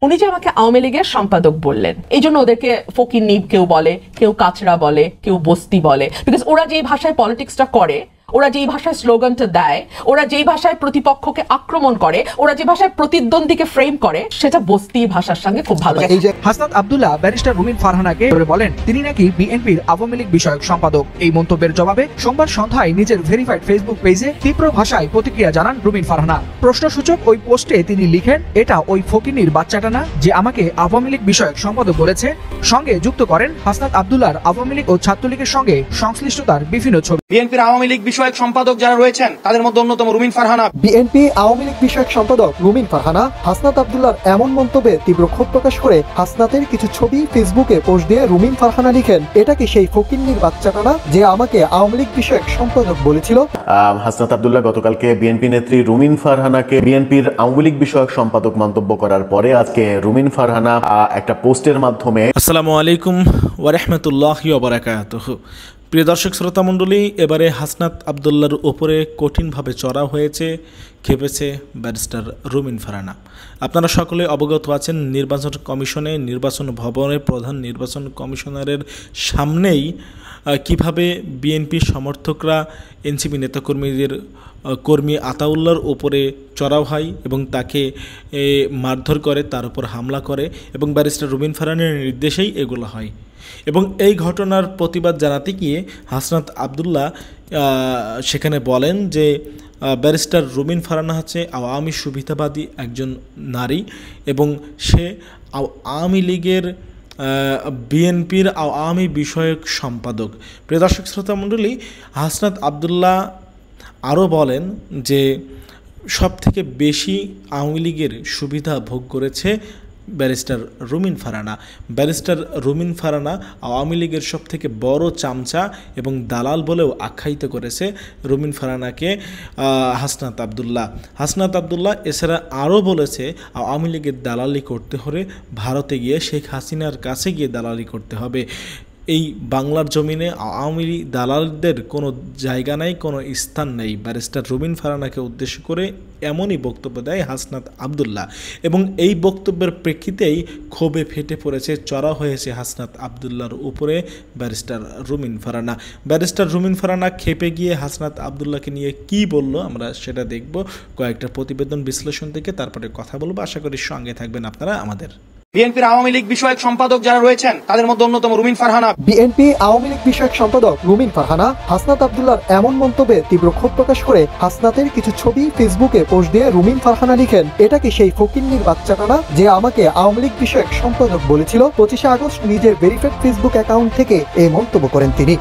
উনি যে আমাকে আওয়ামী লীগের সম্পাদক বললেন, এই জন্য ওদেরকে ফকিন্নি কেউ বলে, কেউ কাচরা বলে, কেউ বস্তি বলে, বিকজ ওরা যে ভাষায় পলিটিক্সটা করে, ওরা যেই ভাষায় স্লোগানটা দেয়, ওরা যেই ভাষায় প্রতিপক্ষকে আক্রমণ করে, ওরা যে ভাষায় প্রতিদ্বন্দ্বীকে ফ্রেম করে, সেটা বস্তি ভাষার সঙ্গে খুব ভালো লাগে। হাসনাত আব্দুল্লাহ ব্যারিস্টার রুমিন ফারহানাকে বলেন তিনি নাকি বিএনপির আওয়ামী লীগ বিষয়ক সম্পাদক। এই মন্তব্যের জবাবে সোমবার সন্ধ্যায় নিজের ভেরিফাইড ফেসবুক পেজে তীব্র ভাষায় প্রতিক্রিয়া জানান রুমিন ফারহানা। প্রশ্নসূচক ওই পোস্টে তিনি লিখেন, এটা ওই ফকিন্নির বাচ্চাটা না যে আমাকে আওয়ামী লীগ বিষয়ক সম্পাদক বলেছে। সঙ্গে যুক্ত করেন হাসনাত আব্দুল্লাহর আওয়ামী লীগ ও ছাত্রলীগের সঙ্গে সংশ্লিষ্টতার বিভিন্ন ছবি। বিএনপির আওয়ামী লীগ বিষয়ক সম্পাদক যারা রয়েছেন তাদের মধ্যে অন্যতম রুমিন ফারহানা। বিএনপি আওয়ামী লীগ বিষয়ক সম্পাদক রুমিন ফারহানা হাসনাত আব্দুল্লাহর এমন মন্তব্যে তীব্র ক্ষোভ প্রকাশ করে হাসনাতের কিছু ছবি ফেসবুকে পোস্ট দিয়ে রুমিন ফারহানা লিখেন, এটা কি সেই ফকিন্নির বাচ্চাটা না যে আমাকে আওয়ামী লীগ বিষয়ক সম্পাদক বলেছিল। হাসনাত আব্দুল্লাহ গতকালকে বিএনপি নেত্রী রুমিন ফারহানাকে বিএনপির আওয়ামী লীগ বিষয়ক সম্পাদক মন্তব্য করার পরে আজকে রুমিন ফারহানা একটা পোস্টের মাধ্যমে আসসালামু আলাইকুম ওয়া রাহমাতুল্লাহি ওয়া বারাকাতুহু। প্রিয় দর্শক শ্রোতা মণ্ডলী, এবারে হাসনাত আব্দুল্লাহর উপরে কঠিনভাবে চড়া হয়েছে, খেপেছে ব্যারিস্টার রুমিন ফারহানা। আপনারা সকলে অবগত আছেন, নির্বাচন কমিশনে, নির্বাচন ভবনে প্রধান নির্বাচন কমিশনারের সামনেই কিভাবে বিএনপি সমর্থকরা এনসিপি নেতাকর্মীদের কর্মী আতাউল্লাহর উপরে চড়াও হয় এবং তাকে মারধর করে, তার উপর হামলা করে এবং ব্যারিস্টার রুমিন ফারহানার নির্দেশেই এগুলো হয়। এবং এই ঘটনার প্রতিবাদ জানাতে গিয়ে হাসনাত আব্দুল্লাহ সেখানে বলেন যে ব্যারিস্টার রুমিন ফারহানা হচ্ছে আওয়ামী সুবিধাবাদী একজন নারী এবং সে আওয়ামী লীগের বিএনপির আওয়ামী বিষয়ক সম্পাদক। প্রিয় দর্শক শ্রোতা মণ্ডলী, হাসনাত আব্দুল্লাহ আরও বলেন যে সবথেকে বেশি আওয়ামী লীগের সুবিধা ভোগ করেছে ব্যারিস্টার রুমিন ফারহানা। ব্যারিস্টার রুমিন ফারহানা আওয়ামী লীগের সবথেকে বড় চামচা এবং দালাল বলেও আখ্যায়িত করেছে রুমিন ফারহানাকে হাসনাত আব্দুল্লাহ। হাসনাত আব্দুল্লাহ এছাড়া আরও বলেছে আওয়ামী লীগের দালালি করতে হলে ভারতে গিয়ে শেখ হাসিনার কাছে গিয়ে দালালি করতে হবে। এই বাংলার জমিনে আওয়ামী দালালদের কোনো জায়গা নাই, কোনো স্থান নেই। ব্যারিস্টার রুমিন ফারহানাকে উদ্দেশ্য করে এমনই বক্তব্য দেয় হাসনাত আব্দুল্লাহ এবং এই বক্তব্যের প্রেক্ষিতেই ক্ষোভে ফেটে পড়েছে, চড়া হয়েছে হাসনাত আব্দুল্লাহর উপরে ব্যারিস্টার রুমিন ফারহানা। ব্যারিস্টার রুমিন ফারহানা খেপে গিয়ে হাসনাত আব্দুল্লাহকে নিয়ে কি বলল আমরা সেটা দেখব কয়েকটা প্রতিবেদন বিশ্লেষণ থেকে, তারপরে কথা বলবো। আশা করি সঙ্গে থাকবেন আপনারা আমাদের। বিএনপির আওয়ামী লীগ বিষয়ক সম্পাদক যারা রয়েছেন তাদের মধ্যে অন্যতম রুমিন ফারহানা। বিএনপি আওয়ামী লীগ বিষয়ক সম্পাদক রুমিন ফারহানা হাসনাত আব্দুল্লাহর এমন মন্তব্যে তীব্র ক্ষোভ প্রকাশ করে হাসনাতের কিছু ছবি ফেসবুকে পোস্ট দিয়ে রুমিন ফারহানা লিখেন, এটা কি সেই ফকিন্নির বাচ্চাটা না যে আমাকে আওয়ামী লীগ বিষয়ক সম্পাদক বলেছিল। 25 আগস্ট নিজের ভেরিফাইড ফেসবুক অ্যাকাউন্ট থেকে এই মন্তব্য করেন তিনি।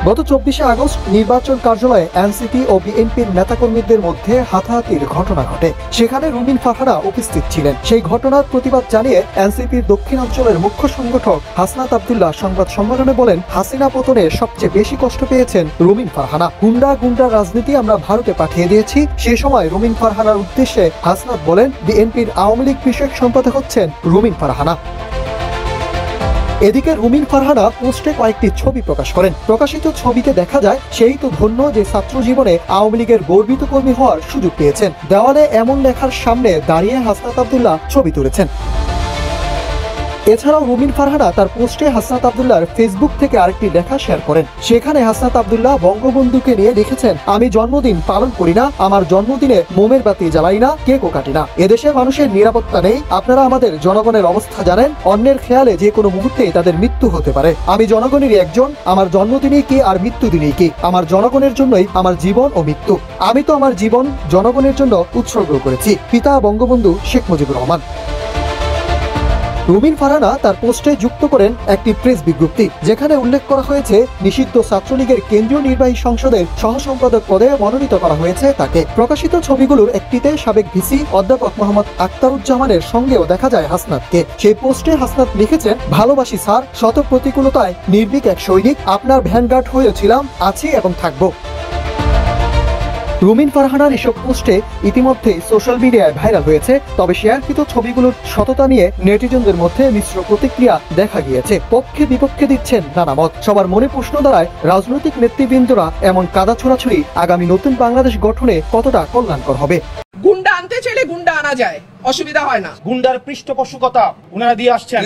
গত 24 আগস্ট নির্বাচন কার্যালয়ে এনসিপি ও বিএনপির নেতাকর্মীদের মধ্যে হাতাহাতির ঘটনা ঘটে। সেখানে রুমিন ফারহানা উপস্থিত ছিলেন। সেই ঘটনার প্রতিবাদ জানিয়ে এনসিপির দক্ষিণাঞ্চলের মুখ্য সংগঠক হাসনাত আব্দুল্লাহ সংবাদ সম্মেলনে বলেন, হাসিনা পতনে সবচেয়ে বেশি কষ্ট পেয়েছেন রুমিন ফারহানা। গুন্ডা রাজনীতি আমরা ভারতে পাঠিয়ে দিয়েছি। সে সময় রুমিন ফারহানার উদ্দেশ্যে হাসনাত বলেন, বিএনপির আওয়ামী লীগ বিষয়ক সম্পাদক হচ্ছেন রুমিন ফারহানা। এদিকে রুমিন ফারহানা পোস্টে কয়েকটি ছবি প্রকাশ করেন। প্রকাশিত ছবিতে দেখা যায় সেই তো ধন্য যে ছাত্র জীবনে আওয়ামী লীগের গর্বিত কর্মী হওয়ার সুযোগ পেয়েছেন। দেওয়ালে এমন লেখার সামনে দাঁড়িয়ে হাসনাত আব্দুল্লাহ ছবি তুলেছেন। এছাড়াও রুমিন ফারহানা তার পোস্টে হাসনাত আব্দুল্লাহর ফেসবুক থেকে আরেকটি লেখা শেয়ার করেন। সেখানে হাসনাত আব্দুল্লাহ বঙ্গবন্ধুকে নিয়ে লিখেছেন, আমি জন্মদিন পালন করি না, আমার জন্মদিনে মোমের বাতি জ্বালাই না, কেকও কাটি না। এদেশে মানুষের নিরাপত্তা নেই। আপনারা আমাদের জনগণের অবস্থা জানেন। অন্যের খেয়ালে যে কোনো মুহূর্তেই তাদের মৃত্যু হতে পারে। আমি জনগণেরই একজন। আমার জন্মদিনেই কি আর মৃত্যু দিনেই কি, আমার জনগণের জন্যই আমার জীবন ও মৃত্যু। আমি তো আমার জীবন জনগণের জন্য উৎসর্গ করেছি। পিতা বঙ্গবন্ধু শেখ মুজিবুর রহমান। রুমিন ফারহানা তার পোস্টে যুক্ত করেন একটি প্রেস বিজ্ঞপ্তি, যেখানে উল্লেখ করা হয়েছে নিষিদ্ধ ছাত্রলীগের কেন্দ্রীয় নির্বাহী সংসদের সহ সম্পাদক পদে মনোনীত করা হয়েছে তাকে। প্রকাশিত ছবিগুলোর একটিতে সাবেক ভিসি অধ্যাপক মোহাম্মদ আখতারুজ্জামানের সঙ্গেও দেখা যায় হাসনাতকে। সেই পোস্টে হাসনাত লিখেছেন, ভালোবাসি স্যার, শত প্রতিকূলতায় নির্ভীক এক সৈনিক, আপনার ভ্যানগার্ড হয়েছিলাম, আছি এবং থাকবো। রুমিন ফারহানার এসব পোস্টে ইতিমধ্যে সোশ্যাল মিডিয়ায় ভাইরাল হয়েছে। তবে শেয়ারকৃত ছবিগুলোর সততা নিয়ে নেটিজনদের মধ্যে মিশ্র প্রতিক্রিয়া দেখা গিয়েছে। পক্ষে বিপক্ষে দিচ্ছেন নানা মত। সবার মনে প্রশ্ন দাঁড়ায়, রাজনৈতিক নেতৃবৃন্দরা এমন কাদা ছোড়াছুড়ি আগামী নতুন বাংলাদেশ গঠনে কতটা কল্যাণকর হবে। গুন্ডা আনতে চাইলে গুন্ডা আনা আনা যায়, অসুবিধা হয় না। গুন্ডার পৃষ্ঠপোষকতা ওনারা দিয়ে আসছেন।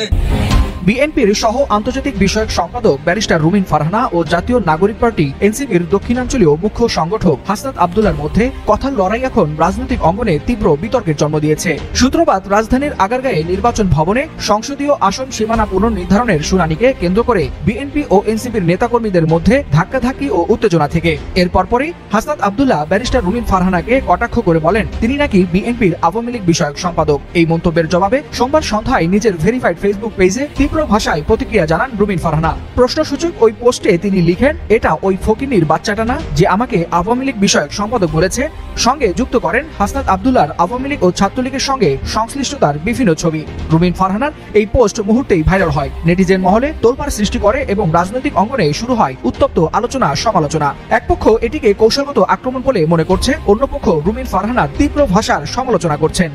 বিএনপির সহ আন্তর্জাতিক বিষয়ক সম্পাদক ব্যারিস্টার রুমিন ফারহানা ও জাতীয় নাগরিক পার্টি এনসিপির দক্ষিণাঞ্চলীয় মুখ্য সংগঠক হাসনাত আব্দুল্লার মধ্যে কথার লড়াই এখন রাজনৈতিক অঙ্গনে তীব্র বিতর্কের জন্ম দিয়েছে। সূত্রপাত রাজধানীর আগারগাঁয়ে নির্বাচন ভবনে সংসদীয় আসন সীমানা পুনর্নির্ধারণের শুনানিকে কেন্দ্র করে বিএনপি ও এনসিপির নেতাকর্মীদের মধ্যে ধাক্কাধাক্কি ও উত্তেজনা থেকে। এর পরপরই হাসনাত আব্দুল্লাহ ব্যারিস্টার রুমিন ফারহানাকে কটাক্ষ করে বলেন তিনি নাকি বিএনপির আওয়ামী লীগ বিষয়ক সম্পাদক। এই মন্তব্যের জবাবে সোমবার সন্ধ্যায় নিজের ভেরিফাইড ফেসবুক পেজে তীব্র ভাষায় প্রতিক্রিয়া জানান রুমিন ফারহানা। প্রশ্নসূচক ওই পোস্টে তিনি লিখেন, এটা ওই ফকিন্নির বাচ্চাটা না যে আমাকে আওয়ামী লীগ বিষয়ক সম্পাদক বলেছে। সঙ্গে যুক্ত করেন হাসনাত আব্দুল্লাহর আওয়ামী লীগ ও ছাত্রলীগের সঙ্গে সংশ্লিষ্টতার বিভিন্ন ছবি। রুমিন ফারহানার এই পোস্ট মুহূর্তেই ভাইরাল হয়, নেটিজেন মহলে তোলপাড় সৃষ্টি করে এবং রাজনৈতিক অঙ্গনে শুরু হয় উত্তপ্ত আলোচনা সমালোচনা। এক পক্ষ এটিকে কৌশলগত আক্রমণ বলে মনে করছে, অন্য পক্ষ রুমিন ফারহানার তীব্র ভাষার সমালোচনা করছেন।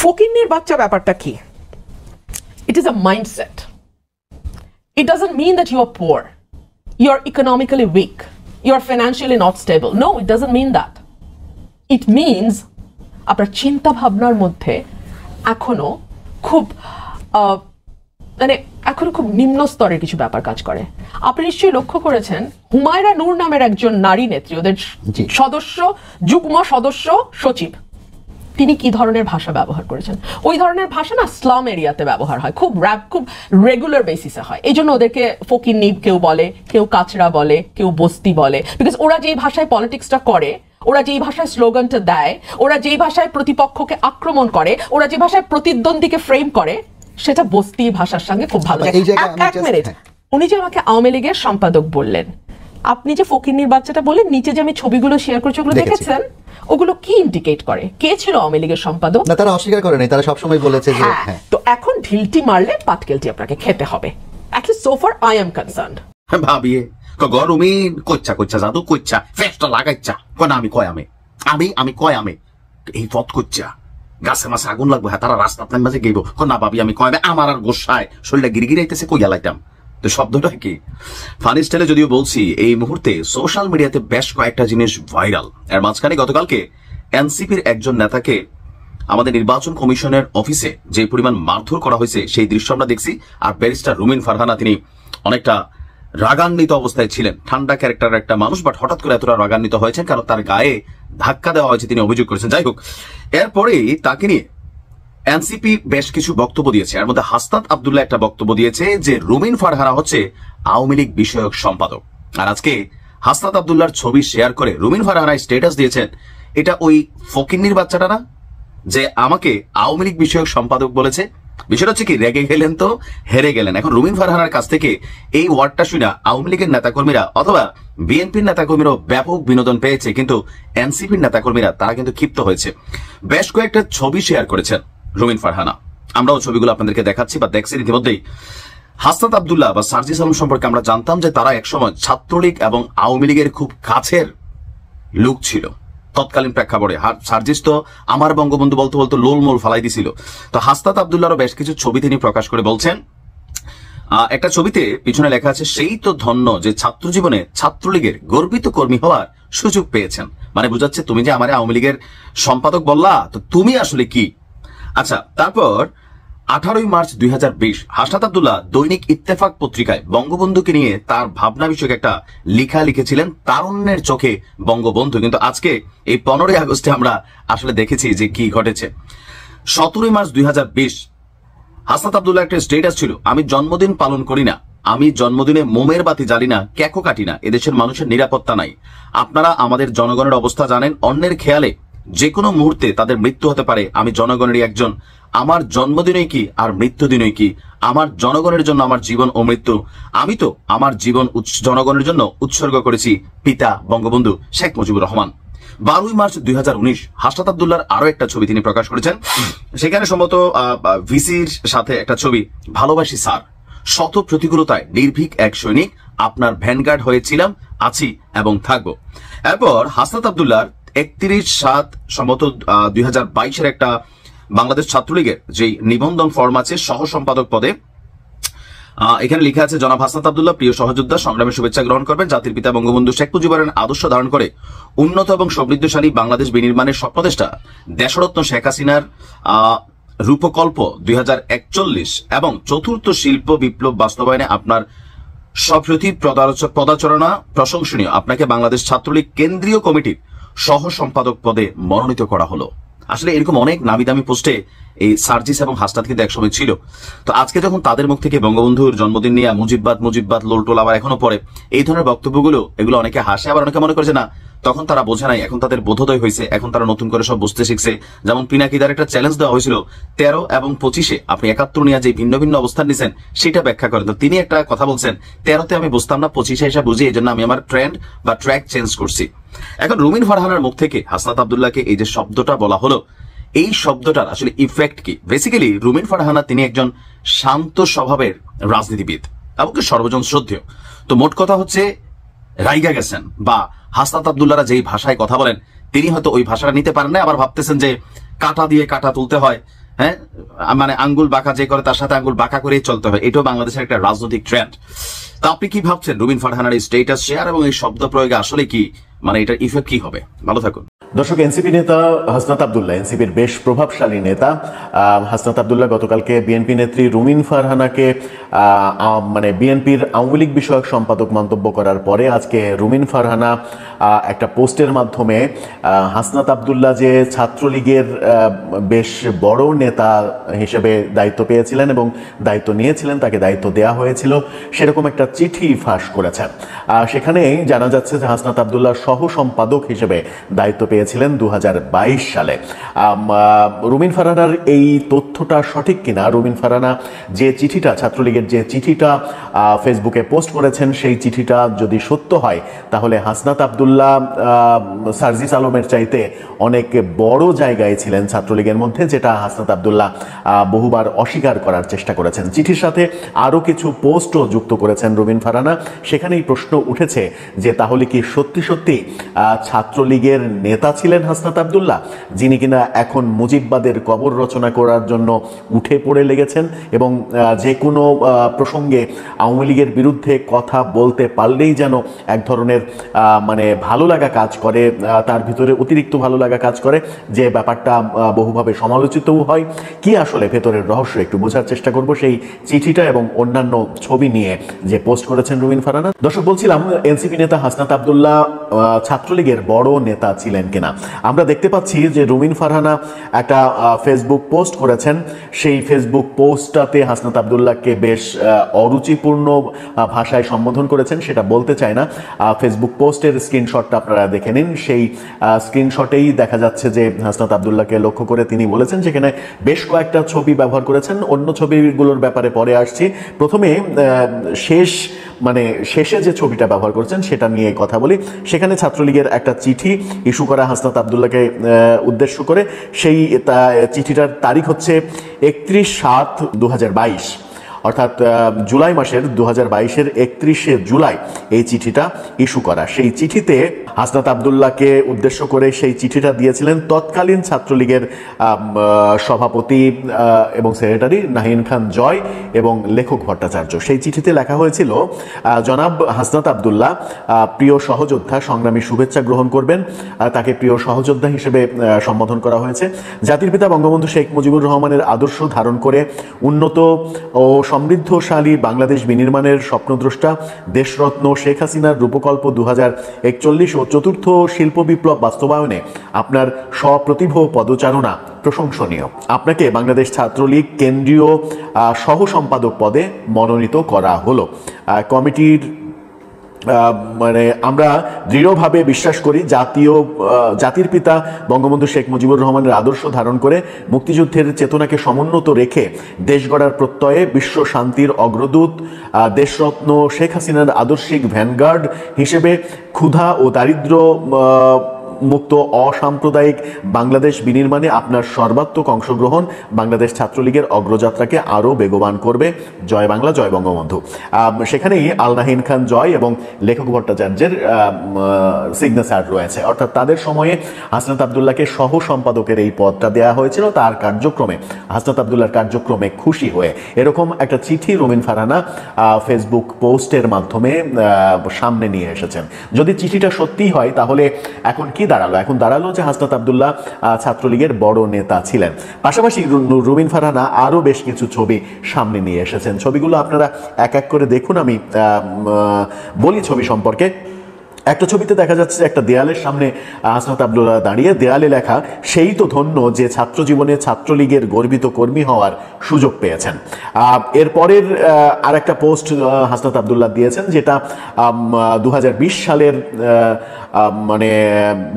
ফকিন্নির বাচ্চা ব্যাপারটা কি? It is a mindset. It doesn't mean that you are poor, you are economically weak, you are financially not stable. No, it doesn't mean that. It means আপনার চিন্তা ভাবনার মধ্যে এখনো খুব নিম্ন স্তরের কিছু ব্যাপার কাজ করে। আপনি নিশ্চয়ই লক্ষ্য করেছেন হুমায়রা নূর নামের একজন নারী নেত্রী, ওদের সদস্য, যুগ্ম সদস্য সচিব, তিনি কি ধরনের ভাষা ব্যবহার করেছেন? ওই ধরনের ভাষা না স্লাম এরিয়াতে ব্যবহার হয়, খুব রেগুলার বেসিসে হয়। এই জন্য ওদেরকে ফকিন্নি কেউ বলে, কেউ কাচরা বলে, কেউ বস্তি বলে। বিকজ ওরা যেই ভাষায় পলিটিক্সটা করে, ওরা যেই ভাষায় স্লোগানটা দেয়, ওরা যেই ভাষায় প্রতিপক্ষকে আক্রমণ করে, ওরা যে ভাষায় প্রতিদ্বন্দ্বীকে ফ্রেম করে, সেটা বস্তি ভাষার সঙ্গে খুব ভালো। এক মিনিট, উনি যে আমাকে আওয়ামী লীগের সম্পাদক বললেন, আপনি যে ফকিন্নির বাচ্চাটা বললেন, নিচে যে আমি ছবিগুলো শেয়ার করেছি ওগুলো দেখেছেন? ওগুলো কি ইন্ডিকেট করে? কে ছিল আওয়ামী লীগের সম্পাদক? না, তারা অস্বীকার করে নাই, তারা সবসময় বলেছে যে হ্যাঁ। তো এখন ঢিলটি মারলে পাটকেলটি আপনাকে খেতে হবে। At least so far I am concerned. ভাবিয়ে গরমিন কচ্চা কচ্চা জাদু কচ্চা ফেস্টা লাগাইচ্ছা কোন আমি কয় আমি কয় আমি এই পথ কচ্চা গাছে মাছে আগুন লাগবে। হ্যাঁ, তারা রাস্তা আপনার মাঝে গেব না ভাবি আমি কয় আমার আর গোসায় শরীরটা গিরগির আইতেছে, কইয়া লাইতাম। তো শব্দটা কি ফানি স্টাইলে যদিও বলছি, এই মুহূর্তে সোশ্যাল মিডিয়াতে বেশ কয়েকটা জিনিস ভাইরাল। এর মাঝখানে গতকালকে এনসিপির একজন নেতাকে আমাদের নির্বাচন কমিশনের অফিসে যে পরিমাণ মারধর করা হয়েছে সেই দৃশ্য আমরা দেখছি। আর ব্যারিস্টার রুমিন ফারহানা তিনি অনেকটা রাগান্বিত অবস্থায় ছিলেন, ঠান্ডা ক্যারেক্টার একটা মানুষ, বাট হঠাৎ করে এতটা রাগান্বিত হয়েছেন কারণ তার গায়ে ধাক্কা দেওয়া হয়েছে, তিনি অভিযোগ করেছেন। যাই হোক, এরপরেই তাকে নিয়ে এনসিপি বেশ কিছু বক্তব্য দিয়েছে। এর মধ্যে হাসনাত আব্দুল্লাহ একটা বক্তব্য দিয়েছে যে রুমিন ফারহানা হচ্ছে আওয়ামী লীগ বিষয়ক সম্পাদক। আর আজকে হাসনাত আব্দুল্লাহর ছবি শেয়ার করে রুমিন ফারহানা স্ট্যাটাস দিয়েছেন, এটা ওই ফকিন্নির বাচ্চাটা না যে আমাকে আওয়ামী লীগ বিষয়ক সম্পাদক বলেছে। বিষয়টা হচ্ছে কি, রেগে গেলেন তো হেরে গেলেন। এখন রুমিন ফারহানার কাছ থেকে এই ওয়ার্ডটা শুনে আওয়ামী লীগের নেতাকর্মীরা অথবা বিএনপির নেতাকর্মীরাও ব্যাপক বিনোদন পেয়েছে, কিন্তু এনসিপির নেতাকর্মীরা তারা কিন্তু ক্ষিপ্ত হয়েছে। বেশ কয়েকটা ছবি শেয়ার করেছেন রুমিন ফারহানা, আমরাও ছবিগুলো আপনাদেরকে দেখাচ্ছি বা দেখছি ইতিমধ্যেই। হাসনাত আব্দুল্লাহ বা সার্জিস আলম সম্পর্কে আমরা জানতাম যে তারা একসময় ছাত্রলীগ এবং আওয়ামী লীগের খুব কাছের লোক ছিল তৎকালীন প্রেক্ষাপটে। সার্জিস তো আমার বঙ্গবন্ধু বলতে বলতে লোলমোল ফালাই দিছিল। তো হাসনাত আব্দুল্লাহরও বেশ কিছু ছবি তিনি প্রকাশ করে বলছেন, একটা ছবিতে পিছনে লেখা আছে, সেই তো ধন্য যে ছাত্র জীবনে ছাত্রলীগের গর্বিত কর্মী হওয়ার সুযোগ পেয়েছেন। মানে বুঝাচ্ছে তুমি যে আমার আওয়ামী লীগের সম্পাদক বললা, তো তুমি আসলে কি? আচ্ছা, তারপর 18 মার্চ 2020 হাসনাত আব্দুল্লাহ দৈনিক ইত্তেফাক পত্রিকায় বঙ্গবন্ধুকে নিয়ে তার ভাবনা বিষয়ক একটা লেখা লিখেছিলেন, তারুণ্যের চোখে বঙ্গবন্ধু। কিন্তু আজকে এই 15 আগস্টে আমরা আসলে দেখেছি যে কি ঘটেছে। 17 মার্চ 2020 হাসনাত আব্দুল্লাহ একটা স্ট্যাটাস ছিল, আমি জন্মদিন পালন করি না, আমি জন্মদিনে মোমের বাতি জ্বালি না, ক্যাকো কাটি না, এদেশের মানুষের নিরাপত্তা নাই। আপনারা আমাদের জনগণের অবস্থা জানেন, অন্যের খেয়ালে যে কোনো মুহূর্তে তাদের মৃত্যু হতে পারে। আমি জনগণেরই একজন, আমার জন্মদিনই কি আর মৃত্যুদিনই কি, আমার জনগণের জন্য আমার জীবন ও মৃত্যু। আমি তো আমার জীবন জনগণের জন্য উৎসর্গ করেছি, পিতা বঙ্গবন্ধু শেখ মুজিবুর রহমান। 12 মার্চ 2019 হাসনাত আব্দুল্লাহর আরো একটা ছবি তিনি প্রকাশ করেছেন, সেখানে সম্ভবত ভিসির সাথে একটা ছবি, ভালোবাসি স্যার, শত প্রতিকূলতায় নির্ভীক এক সৈনিক, আপনার ভ্যানগার্ড হয়েছিলাম, আছি এবং থাকবো। এরপর হাসনাত আব্দুল্লাহর 31/7 সম্ভবত 2022 একটা বাংলাদেশ ছাত্রলীগের যে নিবন্ধন ফর্ম আছে সহ সম্পাদক পদে এখানে লেখা আছে, জনাব হাসনাত আব্দুল্লাহ প্রিয় সহযোদ্ধা, সংগ্রামে শুভেচ্ছা গ্রহণ করবেন। জাতির পিতা বঙ্গবন্ধু শেখ মুজিবের আদর্শ ধারণ করে উন্নত এবং সমৃদ্ধশালী বাংলাদেশ বিনির্মাণের স্বপ্নদেষ্টা দেশরত্ন শেখ হাসিনার রূপকল্প 2041 এবং চতুর্থ শিল্প বিপ্লব বাস্তবায়নে আপনার সপ্রতি পদাচরণা প্রশংসনীয়। আপনাকে বাংলাদেশ ছাত্রলীগ কেন্দ্রীয় কমিটির সহ সম্পাদক পদে মনোনীত করা হলো। আসলে এরকম অনেক নামি দামি পোস্টে এই সার্জিস এবং হাসনাত কিন্তু একসময় ছিল। তো আজকে যখন তাদের মুখ থেকে বঙ্গবন্ধুর জন্মদিন নিয়ে মুজিববাদ লোলটোল আবার এখনো পরে এই ধরনের বক্তব্যগুলো, এগুলো অনেকে হাসে, আবার অনেকে মনে করছে না তখন তারা বোঝে নাই, এখন তাদের বোধোদয় হয়েছে, এখন তারা নতুন করে সব বুঝতে শিখছে। যেমন পিনাকিদার একটা চ্যালেঞ্জ দেওয়া হয়েছিল 13 এবং 25-এ আপনি 71 নিয়ে যে ভিন্ন ভিন্ন অবস্থান নিছেন সেটা ব্যাখ্যা করেন। তো তিনি একটা কথা বলছেন, 13-তে আমি বুঝতাম না, 25-এ এসে বুঝি, এই জন্য আমি আমার ট্রেন্ড বা ট্র্যাক চেঞ্জ করছি। এখন রুমিন ফারহানার মুখ থেকে হাসনাত আব্দুল্লাহকে এই যে শব্দটা বলা হলো, এই শব্দটার আসলে ইফেক্ট কি? বেসিক্যালি রুমিন ফারহানা তিনি একজন শান্ত স্বভাবের রাজনীতিবিদ এবং সর্বজন শ্রদ্ধেয়। তো মোট কথা হচ্ছে রাইগা গেছেন, বা হাসনাত আব্দুল্লাহরা যেই ভাষায় কথা বলেন তিনি হয়তো ওই ভাষাটা নিতে পারেন না, আবার ভাবতেছেন যে কাটা দিয়ে কাটা তুলতে হয়, হ্যাঁ, মানে আঙ্গুল বাঁকা যে করে তার সাথে আঙ্গুল বাঁকা করেই চলতে হয়। এটাও বাংলাদেশের একটা রাজনৈতিক ট্রেন্ড। তো আপনি কি ভাবছেন রুমিন ফারহানার এই স্টেটাস শেয়ার এবং এই শব্দ প্রয়োগে আসলে কি, মানে এটার ইফেক্ট কি হবে? ভালো থাকুন। দর্শক, এনসিপি নেতা হাসনাত আব্দুল্লাহ, এনসিপির বেশ প্রভাবশালী নেতা হাসনাত আব্দুল্লাহ গতকালকে বিএনপি নেত্রী রুমিন ফারহানাকে মানে বিএনপির আওয়ামী লীগ বিষয়ক সম্পাদক মন্তব্য করার পরে আজকে রুমিন ফারহানা একটা পোস্টের মাধ্যমে হাসনাত আব্দুল্লাহ যে ছাত্রলীগের বেশ বড় নেতা হিসেবে দায়িত্ব পেয়েছিলেন এবং দায়িত্ব নিয়েছিলেন, তাকে দায়িত্ব দেয়া হয়েছিল, সেরকম একটা চিঠি ফাঁস করেছেন। সেখানে জানা যাচ্ছে যে হাসনাত আব্দুল্লাহ সহ সম্পাদক হিসেবে দায়িত্ব পেয়েছিলেন 2022 সালে। রুমিন ফারহানার এই তথ্যটা সঠিক কিনা, রুমিন ফারহানা যে চিঠিটা, ছাত্রলীগের যে চিঠিটা ফেসবুকে পোস্ট করেছেন, সেই চিঠিটা যদি সত্য হয় তাহলে হাসনাত আব্দুল্লাহ সার্জিস আলমের চাইতে অনেক বড় জায়গায় ছিলেন ছাত্রলীগের মধ্যে, যেটা হাসনাত আব্দুল্লাহ বহুবার অস্বীকার করার চেষ্টা করেছেন। চিঠির সাথে আরও কিছু পোস্টও যুক্ত করেছেন রুমিন ফারহানা। সেখানেই প্রশ্ন উঠেছে যে তাহলে কি সত্যি সত্যি ছাত্রলীগের নেতা ছিলেন হাসনাত আব্দুল্লাহ, যিনি কিনা এখন মুজিববাদের কবর রচনা করার জন্য উঠে পড়ে লেগেছেন এবং যে কোনো প্রসঙ্গে আওয়ামী লীগের বিরুদ্ধে কথা বলতে পারলেই যেন এক ধরনের মানে ভালো লাগা কাজ করে, তার ভিতরে অতিরিক্ত ভালো লাগা কাজ করে, যে ব্যাপারটা বহুভাবে সমালোচিতও হয়। কি আসলে ভেতরের রহস্য একটু বোঝার চেষ্টা করব সেই চিঠিটা এবং অন্যান্য ছবি নিয়ে যে পোস্ট করেছেন রুমিন ফারহানা। দর্শক, বলছিলাম এনসিপি নেতা হাসনাত আব্দুল্লাহ ছাত্রলীগের বড় নেতা ছিলেন কিনা। আমরা দেখতে পাচ্ছি যে রুমিন ফারহানা একটা ফেসবুক পোস্ট করেছেন, সেই ফেসবুক পোস্টটাতে হাসনাত আব্দুল্লাহকে বেশ অরুচিপূর্ণ ভাষায় সম্বোধন করেছেন, সেটা বলতে চায় না। ফেসবুক পোস্টের স্ক্রিনশটটা আপনারা দেখে নিন। সেই স্ক্রিনশটেই দেখা যাচ্ছে যে হাসনাত আব্দুল্লাহকে লক্ষ্য করে তিনি বলেছেন, সেখানে বেশ কয়েকটা ছবি ব্যবহার করেছেন। অন্য ছবিগুলোর ব্যাপারে পরে আসছি, প্রথমে শেষে যে ছবিটা ব্যবহার করেছেন সেটা নিয়ে কথা বলি। সেখানে ছাত্রলীগের একটা চিঠি ইস্যু করা হাসনাত আব্দুল্লাহকে উদ্দেশ্য করে, সেই চিঠিটার তারিখ হচ্ছে 31/7/2022, অর্থাৎ জুলাই মাসের 2022-এর 31শে জুলাই এই চিঠিটা ইস্যু করা। সেই চিঠিতে হাসনাত আব্দুল্লাহকে উদ্দেশ্য করে সেই চিঠিটা দিয়েছিলেন তৎকালীন ছাত্রলীগের সভাপতি এবং সেক্রেটারি নাহিন খান জয় এবং লেখক ভট্টাচার্য। সেই চিঠিতে লেখা হয়েছিল, জনাব হাসনাত আব্দুল্লাহ প্রিয় সহযোদ্ধা, সংগ্রামী শুভেচ্ছা গ্রহণ করবেন। তাকে প্রিয় সহযোদ্ধা হিসেবে সম্বোধন করা হয়েছে। জাতির পিতা বঙ্গবন্ধু শেখ মুজিবুর রহমানের আদর্শ ধারণ করে উন্নত ও সমৃদ্ধশালী বাংলাদেশ বিনির্মাণের স্বপ্নদ্রষ্টা দেশরত্ন শেখ হাসিনার রূপকল্প 2041 ও চতুর্থ শিল্প বিপ্লব বাস্তবায়নে আপনার সপ্রতিভ পদচারণা প্রশংসনীয়। আপনাকে বাংলাদেশ ছাত্রলীগ কেন্দ্রীয় সহ সম্পাদক পদে মনোনীত করা হলো। কমিটির আমরা দৃঢ়ভাবে বিশ্বাস করি জাতির পিতা বঙ্গবন্ধু শেখ মুজিবুর রহমানের আদর্শ ধারণ করে মুক্তিযুদ্ধের চেতনাকে সমুন্নত রেখে দেশ গড়ার প্রত্যয়ে বিশ্ব শান্তির অগ্রদূত দেশরত্ন শেখ হাসিনার আদর্শিক ভ্যানগার্ড হিসেবে ক্ষুধা ও দারিদ্র মুক্ত অসাম্প্রদায়িক বাংলাদেশ বিনির্মাণে আপনার সর্বাত্মক অংশগ্রহণ বাংলাদেশ ছাত্রলীগের অগ্রযাত্রাকে আরও বেগবান করবে। জয় বাংলা, জয় বঙ্গবন্ধু। সেখানেই আল নাহিন খান জয় এবং লেখক ভট্টাচার্যের সিগনেচার রয়েছে, অর্থাৎ তাদের সময়ে হাসনাত আব্দুল্লাহকে সহ সম্পাদকের এই পদটা দেওয়া হয়েছিল। তার কার্যক্রমে, হাসনাত আব্দুল্লাহর কার্যক্রমে খুশি হয়ে এরকম একটা চিঠি রুমিন ফারহানা ফেসবুক পোস্টের মাধ্যমে সামনে নিয়ে এসেছেন। যদি চিঠিটা সত্যি হয় তাহলে এখন কি দাঁড়ালো? এখন দাঁড়ালো যে হাসনাত আব্দুল্লাহ ছাত্রলীগের বড় নেতা ছিলেন। পাশাপাশি রুমিন ফারহানা আরও বেশ কিছু ছবি সামনে নিয়ে এসেছেন। ছবিগুলো আপনারা এক এক করে দেখুন। আমি বলি ছবি সম্পর্কে। একটা ছবিতে দেখা যাচ্ছে একটা দেয়ালের সামনে হাসনাত আব্দুল্লাহ দাঁড়িয়ে, দেয়ালে লেখা, সেই তো ধন্য যে ছাত্র জীবনে ছাত্রলীগের গর্বিত কর্মী হওয়ার সুযোগ পেয়েছেন। এরপরের আর একটা পোস্ট হাসনাত আব্দুল্লাহ দিয়েছেন, যেটা 2020 সালের মানে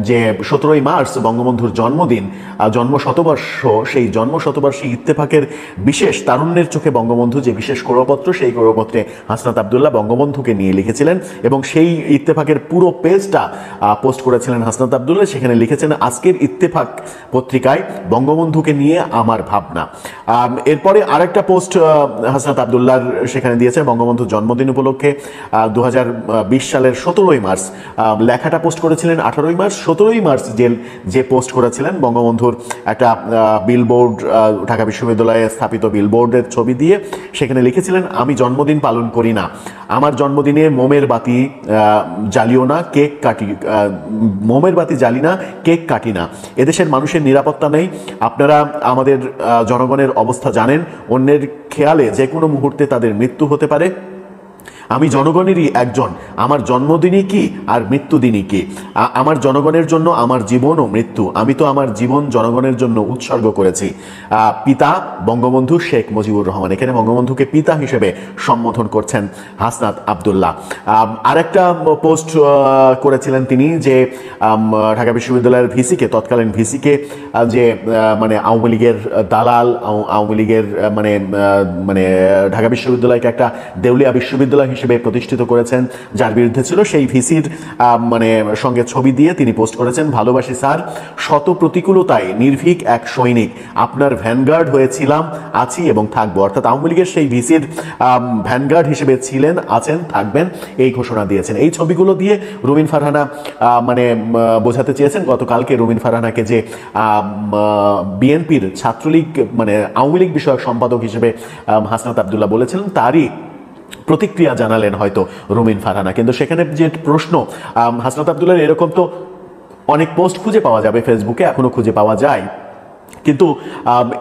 যে 17ই মার্চ বঙ্গবন্ধুর জন্মদিন, জন্ম শতবর্ষ, সেই জন্ম শতবর্ষী ইত্তেফাকের বিশেষ তারুণ্যের চোখে বঙ্গবন্ধু যে বিশেষ করপত্র, সেই করপত্রে হাসনাত আব্দুল্লাহ বঙ্গবন্ধুকে নিয়ে লিখেছিলেন এবং সেই ইত্তেফাকের পুরো পেজটা পোস্ট করেছিলেন হাসনাত আব্দুল্লাহ। সেখানে লিখেছেন, আজকের ইত্তেফাক পত্রিকায় বঙ্গবন্ধুকে নিয়ে আমার ভাবনা। এরপরে আরেকটা পোস্ট হাসনাত আব্দুল্লাহর সেখানে দিয়েছে বঙ্গবন্ধুর জন্মদিন উপলক্ষে 2020 সালের 17ই মার্চ। লেখাটা পোস্ট করেছিলেন 18ই মার্চ। 17ই মার্চ যে পোস্ট করেছিলেন বঙ্গবন্ধুর একটা বিলবোর্ড, ঢাকা বিশ্ববিদ্যালয়ে স্থাপিত বিলবোর্ডের ছবি দিয়ে সেখানে লিখেছিলেন, আমি জন্মদিন পালন করি না, আমার জন্মদিনে মোমের বাতি জ্বালিও না, কেক কাটি, মোমের বাতি জ্বালি না, কেক কাটি না। এদেশের মানুষের নিরাপত্তা নেই, আপনারা আমাদের জনগণের অবস্থা জানেন, অন্যের খেয়ালে যে কোনো মুহূর্তে তাদের মৃত্যু হতে পারে। আমি জনগণেরই একজন, আমার জন্মদিনই কি আর মৃত্যুদিনই কি? আমার জনগণের জন্য আমার জীবন ও মৃত্যু, আমি তো আমার জীবন জনগণের জন্য উৎসর্গ করেছি। পিতা বঙ্গবন্ধু শেখ মুজিবুর রহমান। এখানে বঙ্গবন্ধুকে পিতা হিসেবে সম্বোধন করছেন হাসনাত আব্দুল্লাহ। আরেকটা পোস্ট করেছিলেন তিনি, যে ঢাকা বিশ্ববিদ্যালয়ের ভিসিকে, তৎকালীন ভিসিকে যে মানে আওয়ামী লীগের দালাল, আওয়ামী লীগের মানে ঢাকা বিশ্ববিদ্যালয়কে একটা দেউলিয়া বিশ্ববিদ্যালয় হিসেবে প্রতিষ্ঠিত করেছেন, যার বিরুদ্ধে ছিল, সেই ভিসির মানে সঙ্গে ছবি দিয়ে তিনি পোস্ট করেছেন, ভালোবাসি স্যার, শত প্রতিকূলতায় নির্ভীক এক সৈনিক, আপনার ভ্যানগার্ড হয়েছিলাম, আছি এবং থাকবো। অর্থাৎ আওয়ামী লীগের সেই ভিসির ভ্যানগার্ড হিসেবে ছিলেন, আছেন, থাকবেন, এই ঘোষণা দিয়েছেন। এই ছবিগুলো দিয়ে রুমিন ফারহানা মানে বোঝাতে চেয়েছেন গতকালকে রুমিন ফারহানাকে যে বিএনপির ছাত্রলীগ মানে আওয়ামী লীগ বিষয়ক সম্পাদক হিসেবে হাসনাত আব্দুল্লাহ বলেছিলেন, তারই প্রতিক্রিয়া জানালেন হয়তো রুমিন ফারহানা। কিন্তু সেখানে যে প্রশ্ন, হাসনাত আব্দুল্লাহর এরকম তো অনেক পোস্ট খুঁজে পাওয়া যাবে ফেসবুকে, এখনো খুঁজে পাওয়া যায়, কিন্তু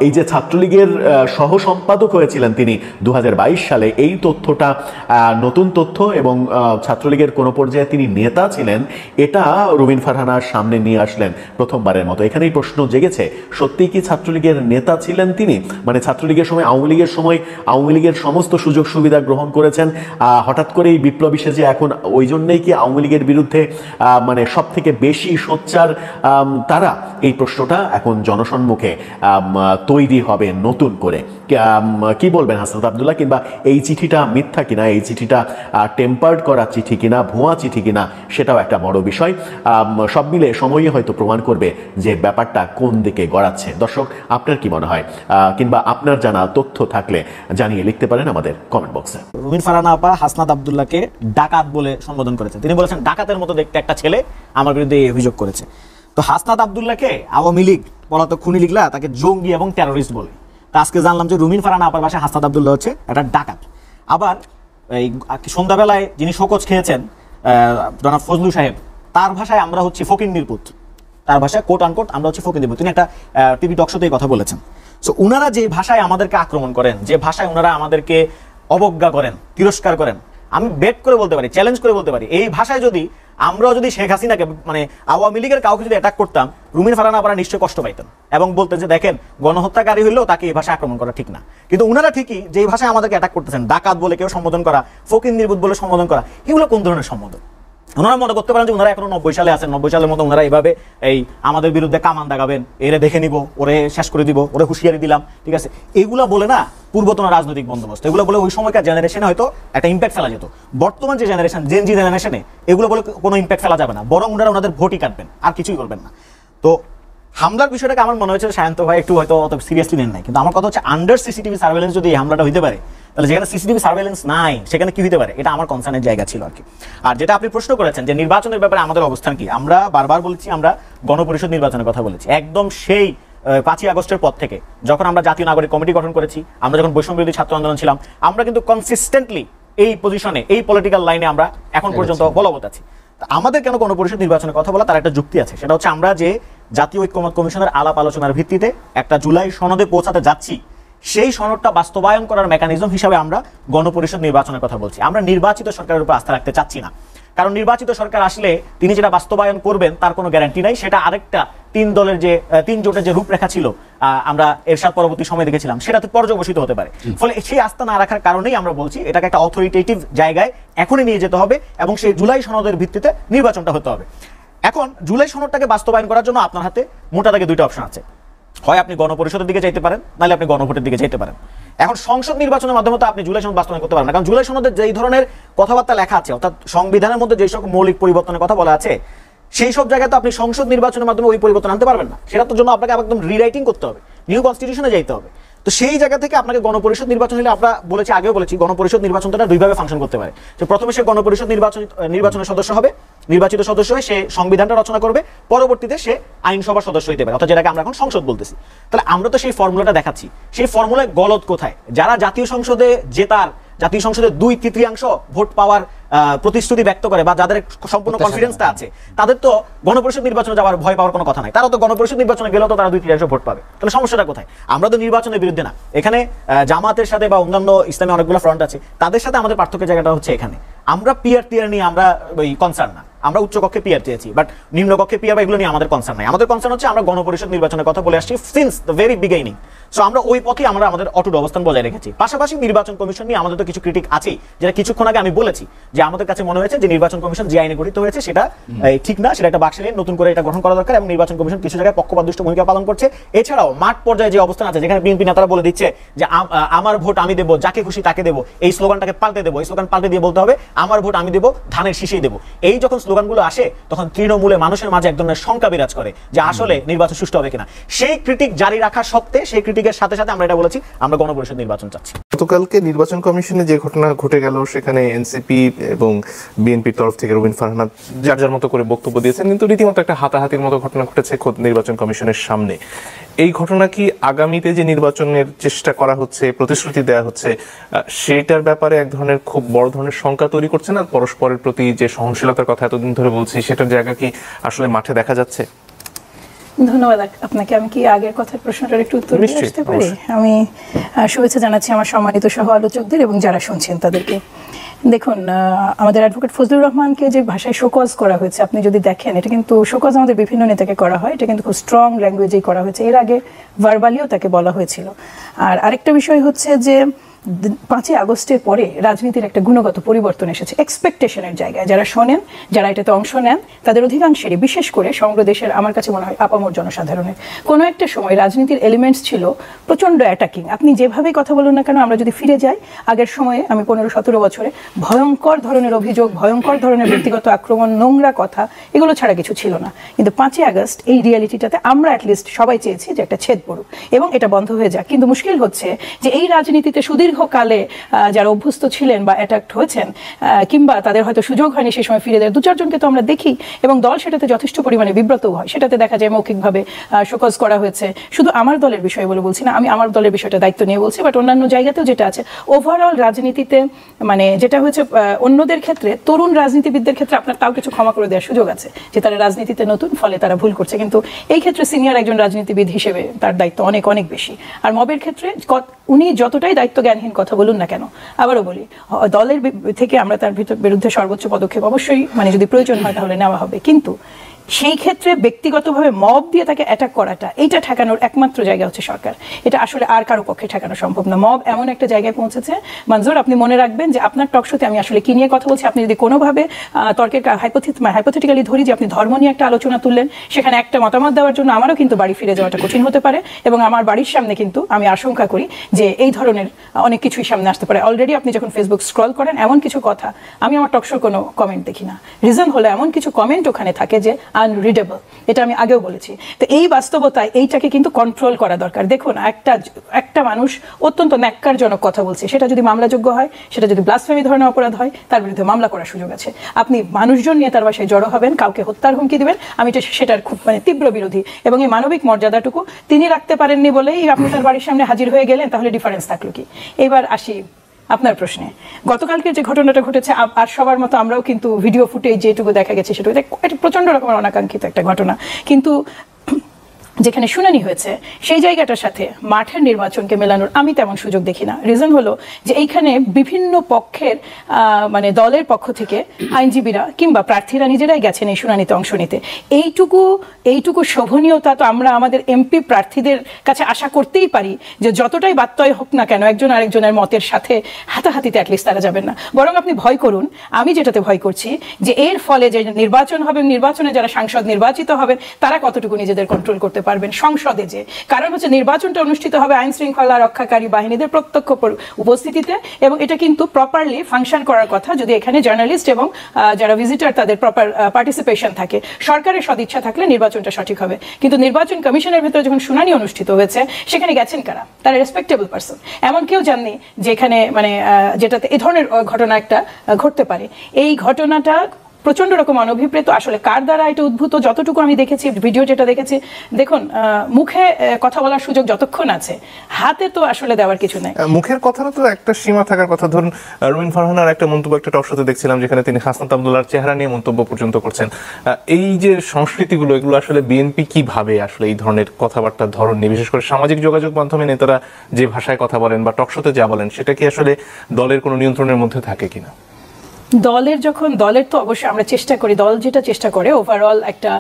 এই যে ছাত্রলীগের সহ সম্পাদক হয়েছিলেন তিনি 2022 সালে, এই তথ্যটা নতুন তথ্য এবং ছাত্রলীগের কোনো পর্যায়ে তিনি নেতা ছিলেন, এটা রুমিন ফারহানার সামনে নিয়ে আসলেন প্রথমবারের মতো। এখানেই প্রশ্ন জেগেছে, সত্যিই কি ছাত্রলীগের নেতা ছিলেন তিনি? মানে ছাত্রলীগের সময়, আওয়ামী লীগের সময় আওয়ামী লীগের সমস্ত সুযোগ সুবিধা গ্রহণ করেছেন, হঠাৎ করেই বিপ্লবী সেজে এখন ওই জন্যই কি আওয়ামী লীগের বিরুদ্ধে মানে সব থেকে বেশি সোচ্চার তারা? এই প্রশ্নটা এখন জনসম্মুখে তৈরি হবে নতুন করে। কি বলবেন হাসনাত আব্দুল্লাহ? কিংবা এই চিঠিটা মিথ্যা কিনা, এই চিঠিটা টেম্পার্ড করা চিঠি কিনা, ভুয়া চিঠি কিনা, সেটাও একটা বড় বিষয়। সব মিলে সময়ই হয়তো প্রমাণ করবে যে ব্যাপারটা কোন দিকে গড়াচ্ছে। দর্শক, আপনার কি মনে হয়? কিংবা আপনার জানা তথ্য থাকলে জানিয়ে লিখতে পারেন আমাদের কমেন্ট বক্সে। রুমিন ফারহানা আপা হাসনাত আব্দুল্লাহকে ডাকাত বলে সম্বোধন করেছেন। তিনি বলেছেন, ডাকাতের মতো দেখতে একটা ছেলে আমার বিরুদ্ধে এই অভিযোগ করেছে। তো হাসনাত আব্দুল্লাহকে আওয়ামী লীগ পলাতক খুনি লিখলা, তাকে জঙ্গি এবং টেরোরিস্ট বলে। তা আজকে জানলাম যে রুমিন ফারহানা আপার বাসায় হাসনাত আব্দুল্লাহ হচ্ছে একটা ডাকাত। আবার এই সন্ধ্যাবেলায় যিনি শোকজ খেয়েছেন জনাব ফজলু সাহেব, তার ভাষায় আমরা হচ্ছে ফকিন্নির পুত, তার ভাষায় কোট আনকোট আমরা হচ্ছে ফকিন্নির পুত। তিনি একটা টিভি টক শোতে কথা বলেছেন। সো উনারা যে ভাষায় আমাদেরকে আক্রমণ করেন, যে ভাষায় ওনারা আমাদেরকে অবজ্ঞা করেন, তিরস্কার করেন, আমি বেট করে বলতে পারি, চ্যালেঞ্জ করে বলতে পারি, এই ভাষায় যদি আমরাও যদি শেখ হাসিনাকে মানে আওয়ামী লীগের কাউকে যদি অ্যাটাক করতাম, রুমিন ফারহানা আপনারা নিশ্চয়ই কষ্ট পাইতেন এবং বলতেন যে দেখেন, গণহত্যাকারী হইলেও তাকে এই ভাষায় আক্রমণ করা ঠিক না। কিন্তু উনারা ঠিকই যেই ভাষায় আমাদেরকে অ্যাটাক করতেছেন, ডাকাত বলে কেউ সম্বোধন করা, ফকির নির্বুত বলে সম্বোধন করা, এগুলো কোন ধরনের সম্বোধন? ওনারা মনে করতে পারেন যে ওনারা এখনো 90 সালে আছেন, 90 সালের মতো ওনারা এইভাবে এই আমাদের বিরুদ্ধে কামান দাগাবেন, এরে দেখে নিব, ওরে শেষ করে দিব, ওরে হুঁশিয়ারি দিলাম, ঠিক আছে, এগুলা বলে না পূর্বতন রাজনৈতিক বন্দোবস্ত, এগুলো বলে ওই সময়কার জেনারেশনে হয়তো একটা ইম্প্যাক্ট ফেলা যেত। বর্তমান যে জেনারেশন, জেন জি জেনারেশনে এগুলো বলে কোনো ইম্প্যাক্ট ফেলা যাবে না, বরং ওনারা ওনাদের ভোটই কাটবেন, আর কিছুই করবেন না। তো হামলার বিষয়টাকে আমার মনে হচ্ছে সায়ন্ত ভাই একটু হয়তো অত সিরিয়াসলি নেন নাই, কিন্তু আমার কথা হচ্ছে আন্ডার সিসিটিভি সার্ভেলেন্স যদি এই হামলাটা হইতে পারে, তাহলে যেখানে সিসিটিভি সার্ভেলেন্স নাই সেখানে কি হতে পারে, এটা আমার কনসার্নের জায়গা ছিল আর কি। আর যেটা আপনি প্রশ্ন করেছেন যে নির্বাচনের ব্যাপারে আমাদের অবস্থান কি, আমরা বারবার বলেছি আমরা গণপরিষদ নির্বাচনের কথা বলেছি, একদম সেই 5ই আগস্টের পর থেকে যখন আমরা জাতীয় নাগরিক কমিটি গঠন করেছি, আমরা যখন বৈষম্য বিরোধী ছাত্র আন্দোলন ছিলাম, আমরা কিন্তু কনসিস্টেন্টলি এই পজিশনে, এই পলিটিক্যাল লাইনে আমরা এখন পর্যন্ত বলবৎ আছি। আমাদের কেন গণপরিষদ নির্বাচনের কথা বলা, তার একটা যুক্তি আছে, সেটা হচ্ছে আমরা যে জাতীয় ঐক্যমত কমিশনের আলাপ আলোচনার ভিত্তিতে একটা জুলাই সনদে পৌঁছাতে যাচ্ছি, সেই সনদটা বাস্তবায়ন করার মেকানিজম হিসাবে আমরা গণপরিষদ নির্বাচনের কথা বলছি। আমরা নির্বাচিত সরকারের উপর আস্থা রাখতে চাচ্ছি না, কারণ নির্বাচিত সরকার আসলে তিনি যেটা বাস্তবায়ন করবেন তার কোনো গ্যারান্টি নাই। সেটা আরেকটা 3 দলের যে 3 জোটের যে রূপরেখা ছিল, আমরা এরশাদ পরবর্তী সময় দেখেছিলাম, সেটাতে পর্যবসিত হতে পারে। ফলে সেই আস্থা না রাখার কারণেই আমরা বলছি এটাকে একটা অথরিটেটিভ জায়গায় এখনই নিয়ে যেতে হবে এবং সেই জুলাই সনদের ভিত্তিতে নির্বাচনটা হতে হবে। এখন জুলাই সনদটাকে বাস্তবায়ন করার জন্য আপনার হাতে মোটা দাগে 2টা অপশন আছে, হয় আপনি গণপরিষদের দিকে যাইতে পারেন, নাহলে আপনি গণভোটের দিকে যাইতে পারেন। এখন সংসদ নির্বাচনের মাধ্যমে তো আপনি জুলাই সনদ বাস্তবায়ন করতে পারেন না, কারণ জুলাই সনদের যেই ধরনের কথাবার্তা লেখা আছে, অর্থাৎ সংবিধানের মধ্যে যেই সব মৌলিক পরিবর্তনের কথা বলা আছে, সেই সব জায়গায় তো আপনি সংসদ নির্বাচনের মাধ্যমে ওই পরিবর্তন আনতে পারবেন না, সেটার জন্য আপনাকে একদম রিরাইটিং করতে হবে, নিউ কনস্টিটিউশনে যাইতে হবে। তো সেই জায়গা থেকে আপনাকে গণপরিষদ নির্বাচন হলে, আমরা বলেছি, আগেও বলেছি, গণপরিষদ নির্বাচনটা 2 ভাবে ফাংশন করতে পারে। যে প্রথমে সে গণপরিষদ নির্বাচনের সদস্য হবে, নির্বাচিত সদস্য হয়ে সে সংবিধানটা রচনা করবে, পরবর্তীতে সে আইনসভার সদস্য হতে পারে, অর্থাৎ যেটাকে আমরা এখন সংসদ বলতেছি। তাহলে আমরা তো সেই ফর্মুলাটা দেখাচ্ছি, সেই ফর্মুলায় গলত কোথায়? যারা জাতীয় সংসদে জেতার, জাতীয় সংসদে 2/3 ভোট পাওয়ার প্রতিশ্রুতি ব্যক্ত করে বা যাদের সম্পূর্ণ কনফিডেন্সটা আছে, তাদের তো গণপরিষদ নির্বাচনে যাওয়ার ভয় পাওয়ার কোনো কথা নাই, তারা তো গণপরিষদ নির্বাচনে গেলেও তো তারা 2/3 ভোট পাবে। তাহলে সমস্যাটা কোথায়? আমরা তো নির্বাচনের বিরুদ্ধে না, এখানে জামাতের সাথে বা অন্যান্য ইসলামী অনেকগুলো ফ্রন্ট আছে, তাদের সাথে আমাদের পার্থক্য জায়গাটা হচ্ছে এখানে আমরা পিয়ার নিয়ে আমরা ওই কনসার্ন না, আমরা উচ্চকক্ষে পিয়ার চেয়েছি, বাট নিম্নকক্ষে পিয়ার বা এগুলো নিয়ে আমাদের কনসার্ন নাই। আমাদের কনসার্ন হচ্ছে আমরা গণপরিষদ নির্বাচনের কথা বলে আসছি since the very beginning. So আমরা ওই পথে আমরা আমাদের অটুট অবস্থান বজায় রেখেছি। পাশাপাশি নির্বাচন কমিশন নিয়ে আমাদের তো কিছু ক্রিটিক আছেই, যেটা কিছুক্ষণ আগে আমি বলেছি যে আমাদের কাছে মনে হয়েছে যে নির্বাচন কমিশন যে আইনে গঠিত হয়েছে সেটা ঠিক না, সেটা একটা বাক্সে নিয়ে নতুন করে এটা গঠন করা দরকার এবং নির্বাচন কমিশন কিছু জায়গায় পক্ষপাতদুষ্ট ভূমিকা পালন করছে। এছাড়াও মাঠ পর্যায়ে যে অবস্থান আছে, যেখানে বিএনপি নেতারা বলে দিচ্ছে যে আমার ভোট আমি দেবো, যাকে খুশি তাকে দেবো, এই স্লোগানটাকে পাল্টে দেবো, এই স্লোগান পাল্টে দিয়ে বলতে হবে আমার ভোট আমি দেবো, ধানের শীষেই দেবো। এই যখন স্লোগানগুলো আসে তখন তৃণমূলে মানুষের মাঝে এক ধরনের শঙ্কা বিরাজ করে যে আসলে নির্বাচন সুষ্ঠু হবে কিনা। সেই ক্রিটিক জারি রাখা সত্ত্বে, সেই ক্রিটিকের সাথে সাথে আমরা এটা বলেছি আমরা গণপরিষদ নির্বাচন চাচ্ছি। গতকালকে নির্বাচন কমিশনে যে ঘটনা ঘটে গেল, সেখানে এনসিপি এবং বিএনপির তরফ থেকে রুমিন ফারহানা যার যার মতো করে বক্তব্য দিয়েছেন, কিন্তু রীতিমতো একটা হাতাহাতির মতো ঘটনা ঘটেছে খোদ নির্বাচন কমিশনের সামনে। এই ঘটনা কি আগামীতে যে নির্বাচনের চেষ্টা করা হচ্ছে, প্রতিশ্রুতি দেওয়া হচ্ছে, সেটার ব্যাপারে এক ধরনের খুব বড় ধরনের শঙ্কা তৈরি করছে না? পরস্পরের প্রতি যে সহনশীলতার কথা এতদিন ধরে বলছি, সেটার জায়গা কি আসলে মাঠে দেখা যাচ্ছে? ধন্যবাদ আপনাকে। আমি কি আগের কথার প্রশ্নটার একটু উত্তর দিয়ে আসতে পারি? আমি শুভেচ্ছা জানাচ্ছি আমার সম্মানিত সহ আলোচকদের এবং যারা শুনছেন তাদেরকে। দেখুন, আমাদের অ্যাডভোকেট ফজলুর রহমানকে যে ভাষায় শোকজ করা হয়েছে, আপনি যদি দেখেন, এটা কিন্তু শোকজ আমাদের বিভিন্ন নেতাকে করা হয়, এটা কিন্তু খুব স্ট্রং ল্যাঙ্গুয়েজেই করা হয়েছে। এর আগে ভার্বালিও তাকে বলা হয়েছিল। আর আরেকটা বিষয় হচ্ছে যে 5ই আগস্টের পরে রাজনীতির একটা গুণগত পরিবর্তন এসেছে এক্সপেকটেশনের জায়গায়। যারা শোনেন, যারা এটাতে অংশ নেন, তাদের অধিকাংশেরই, বিশেষ করে সমগ্র দেশের আমার কাছে মনে হয় আপামর জনসাধারণের, কোনো একটা সময় রাজনীতির এলিমেন্টস ছিল প্রচণ্ড অ্যাটাকিং। আপনি যেভাবেই কথা বলুন না কেন, আমরা যদি ফিরে যাই আগের সময়ে, আমি 15-17 বছরে, ভয়ঙ্কর ধরনের অভিযোগ, ভয়ঙ্কর ধরনের ব্যক্তিগত আক্রমণ, নোংরা কথা, এগুলো ছাড়া কিছু ছিল না। কিন্তু 5ই আগস্ট এই রিয়ালিটিটাতে আমরা অ্যাটলিস্ট সবাই চেয়েছি যে একটা ছেদ পড়ুক এবং এটা বন্ধ হয়ে যাক। কিন্তু মুশকিল হচ্ছে যে এই রাজনীতিতে সুদীর্ঘকালে যারা অভ্যস্ত ছিলেন বা অ্যাটাক্ট হয়েছেন, কিংবা তাদের হয়তো সুযোগ হয়নি সেই সময় ফিরে দেয়, 2-4 জনকে তো আমরা দেখি এবং দল সেটাতে যথেষ্ট পরিমাণে বিব্রতও হয়। সেটাতে দেখা যায় মৌখিকভাবে শোকজ করা হয়েছে। শুধু আমার দলের বিষয় বলে বলছি না, আমি আমার দলের বিষয়টা দায়িত্ব নিয়ে বলছি, বাট অন্যান্য জায়গাতেও যেটা আছে ওভারঅল রাজনীতিতে, মানে যেটা হয়েছে অন্যদের ক্ষেত্রে, তরুণ রাজনীতিবিদদের ক্ষেত্রে আপনার তাও কিছু ক্ষমা করে দেওয়ার সুযোগ আছে যে তারা রাজনীতিতে নতুন, ফলে তারা ভুল করছে। কিন্তু এই ক্ষেত্রে সিনিয়র একজন রাজনীতিবিদ হিসেবে তার দায়িত্ব অনেক অনেক বেশি। আর মবের ক্ষেত্রে উনি যতটাই দায়িত্ব জ্ঞানহীন কথা বলুন না কেন, আবারও বলি, দলের থেকে আমরা তার বিরুদ্ধে সর্বোচ্চ পদক্ষেপ অবশ্যই, মানে যদি প্রয়োজন হয় তাহলে নেওয়া হবে। কিন্তু সেই ক্ষেত্রে ব্যক্তিগতভাবে মব দিয়ে তাকে অ্যাটাক করাটা, এইটা ঠেকানোর একমাত্র জায়গা হচ্ছে সরকার। এটা আসলে আর কারো পক্ষে ঠেকানো সম্ভব না। মব এমন একটা জায়গায় পৌঁছেছে, মঞ্জুর আপনি মনে রাখবেন যে আপনার টকশোতে আমি আসলে কি নিয়ে কথা বলছি, আপনি যদি কোনোভাবে তর্কের হাইপোথেটিক্যালি ধরি যে আপনি ধর্ম নিয়ে একটা আলোচনা তুললেন, সেখানে একটা মতামত দেওয়ার জন্য আমারও কিন্তু বাড়ি ফিরে যাওয়াটা কঠিন হতে পারে, এবং আমার বাড়ির সামনে কিন্তু আমি আশঙ্কা করি যে এই ধরনের অনেক কিছুই সামনে আসতে পারে। অলরেডি আপনি যখন ফেসবুক স্ক্রল করেন, এমন কিছু কথা আমি আমার টকশোর কোনো কমেন্ট দেখি না। রিজন হলো এমন কিছু কমেন্ট ওখানে থাকে যে আনরিডেবল, এটা আমি আগেও বলেছি। তো এই বাস্তবতায় এইটাকে কিন্তু কন্ট্রোল করা দরকার। দেখুন, একটা মানুষ অত্যন্ত ন্যাক্কারজনক কথা বলছে, সেটা যদি মামলাযোগ্য হয়, সেটা যদি ব্লাসফেমি ধরনের অপরাধ হয়, তার বিরুদ্ধে মামলা করার সুযোগ আছে। আপনি মানুষজন নিয়ে তার বাসায় জড়ো হবেন, কাউকে হত্যার হুমকি দিবেন, আমি সেটার খুব তীব্র বিরোধী। এবং এই মানবিক মর্যাদাটুকু তিনি রাখতে পারেননি বলেই আপনি তার বাড়ির সামনে হাজির হয়ে গেলেন, তাহলে ডিফারেন্স থাকলো কি? এবার আসি আপনার প্রশ্নে। গতকালকের যে ঘটনাটা ঘটেছে, আর সবার মতো আমরাও কিন্তু ভিডিও ফুটেজ যেটুকু দেখা গেছে সেটা এটা প্রচন্ড রকমের অনাকাঙ্ক্ষিত একটা ঘটনা, কিন্তু যেখানে শুনানি হয়েছে সেই জায়গাটার সাথে মাঠের নির্বাচনকে মেলানোর আমি তেমন সুযোগ দেখি না। রিজন হলো যে এইখানে বিভিন্ন পক্ষের মানে দলের পক্ষ থেকে আইনজীবীরা কিংবা প্রার্থীরা নিজেরাই গেছেন এই শুনানিতে অংশ নিতে। এইটুকু শোভনীয়তা তো আমরা আমাদের এমপি প্রার্থীদের কাছে আশা করতেই পারি যে যতটাই বাত্যয় হোক না কেন, একজন আরেকজনের মতের সাথে হাতাহাতিতে অ্যাটলিস্ট তারা যাবেন না। বরং আপনি ভয় করুন, আমি যেটাতে ভয় করছি যে এর ফলে যে নির্বাচন হবে, নির্বাচনে যারা সাংসদ নির্বাচিত হবেন তারা কতটুকু নিজেদের কন্ট্রোল করতে পারবেন সংসদে। যে কারণ হচ্ছে নির্বাচনটা অনুষ্ঠিত হবে আইন শৃঙ্খলা রক্ষাকারী বাহিনীদের প্রত্যক্ষ উপস্থিতিতে, এবং এটা কিন্তু প্রপারলি ফাংশন করার কথা যদি এখানে জার্নালিস্ট এবং যারা ভিজিটার তাদের প্রপার পার্টিসিপেশন থাকে। সরকারের সদিচ্ছা থাকলে নির্বাচনটা সঠিক হবে। কিন্তু নির্বাচন কমিশনের ভেতরে যখন শুনানি অনুষ্ঠিত হয়েছে, সেখানে গেছেন কারা? তারা রেসপেক্টেবল পারসন, এমন কেউ জাননি যে এখানে মানে যেটাতে এ ধরনের ঘটনা একটা ঘটতে পারে। এই ঘটনাটা প্রচন্ড রকম অনভিপ্রেত। আসলে কার দ্বারা এটা উদ্ভূত, যতটুকু আমি দেখেছি, ভিডিও যেটা দেখেছি, দেখুন মুখে কথা বলার সুযোগ যতক্ষণ আছে, হাতে তো আসলে দেওয়ার কিছু নেই। মুখের কথাটা তো একটা সীমা থাকার কথা। ধরুন রুমিন ফারহানার একটা মন্তব্য একটা টক শোতে দেখছিলাম, যেখানে তিনি হাসনাত আব্দুল্লাহর চেহারা নিয়ে মন্তব্য পর্যন্ত করছেন। এই যে সংস্কৃতিগুলো, এগুলো আসলে বিএনপি কিভাবে আসলে এই ধরনের কথাবার্তার ধরন নিয়ে, বিশেষ করে সামাজিক যোগাযোগ মাধ্যমে নেতারা যে ভাষায় কথা বলেন বা টক শোতে যা বলেন, সেটা কি আসলে দলের কোনো নিয়ন্ত্রণের মধ্যে থাকে কিনা? দলের তো অবশ্যই আমরা চেষ্টা করি, দল যেটা চেষ্টা করে ওভারঅল একটা